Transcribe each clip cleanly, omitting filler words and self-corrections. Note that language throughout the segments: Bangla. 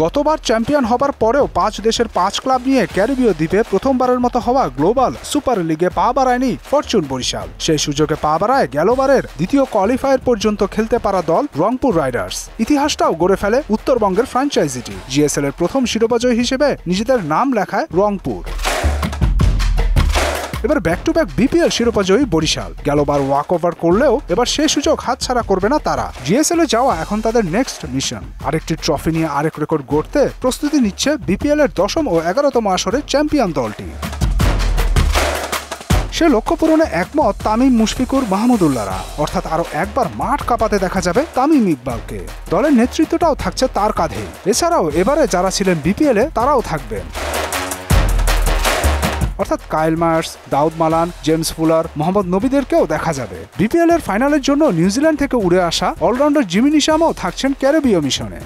গতবার চ্যাম্পিয়ন হবার পরেও 5 দেশের 5 ক্লাব নিয়ে ক্যারিবীয় দ্বীপে প্রথমবারের মতো হওয়া গ্লোবাল সুপার লিগে পা বাড়ায়নি ফরচুন বরিশাল। সেই সুযোগে পা বাড়ায় গেলবারের দ্বিতীয় কোয়ালিফায়ার পর্যন্ত খেলতে পারা দল রংপুর রাইডার্স। ইতিহাসটাও গড়ে ফেলে উত্তরবঙ্গের ফ্র্যাঞ্চাইজিটি। জিএসএল এর প্রথম শিরোপাজয়ী হিসেবে নিজেদের নাম লেখায় রংপুর। এবার ব্যাক টু ব্যাক বিপিএল শিরোপাজয়ী বরিশাল। গেলবার ওয়াক ওভার করলেও এবার সেই সুযোগ হাতছাড়া করবে না তারা। জিএসএল এ যাওয়া এখন তাদের নেক্সট মিশন। আরেকটি ট্রফি নিয়ে আরেক রেকর্ড গড়তে প্রস্তুতি নিচ্ছে বিপিএল এর 10ম ও 11তম আসরের চ্যাম্পিয়ন দলটি। সে লক্ষ্য পূরণে একমত তামিম, মুশফিকুর, মাহমুদুল্লাহরা। অর্থাৎ আরো একবার মাঠ কাঁপাতে দেখা যাবে তামিম ইকবালকে। দলের নেতৃত্বটাও থাকছে তার কাঁধে। এছাড়াও এবারে যারা ছিলেন বিপিএল এ তারাও থাকবেন। অর্থাৎ Kyle Mayers, Dawid Malan, James Fuller, Mohammad নবীদেরকেও দেখা যাবে। বিপিএল এর ফাইনালের জন্য নিউজিল্যান্ড থেকে উড়ে আসা অলরাউন্ডার জিমি নিশামও থাকছেন ক্যারিবীয় মিশনে।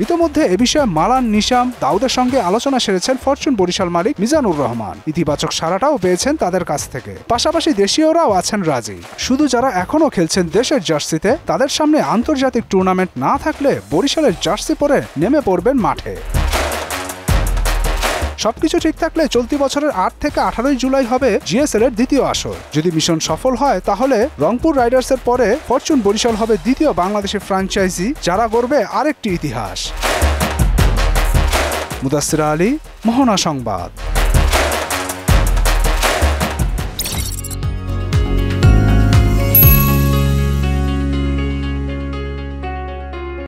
ইতোমধ্যে এ বিষয়ে মালান, নিশাম, দাউদের সঙ্গে আলোচনা সেরেছেন ফরচুন বরিশাল মালিক মিজানুর রহমান। ইতিবাচক সাড়াটাও পেয়েছেন তাদের কাছ থেকে। পাশাপাশি দেশীয়রাও আছেন রাজি। শুধু যারা এখনো খেলছেন দেশের জার্সিতে, তাদের সামনে আন্তর্জাতিক টুর্নামেন্ট না থাকলে বরিশালের জার্সি পরে নেমে পড়বেন মাঠে। সবকিছু ঠিক থাকলে চলতি বছরের 8 থেকে 18 জুলাই হবে জিএসএল এর দ্বিতীয় আসর। যদি মিশন সফল হয় তাহলে রংপুর রাইডার্সের পরে ফরচুন বরিশাল হবে দ্বিতীয় বাংলাদেশি ফ্র্যাঞ্চাইজি যারা গড়বে আরেকটি ইতিহাস। মুদাসসির আলী, মোহনা সংবাদ।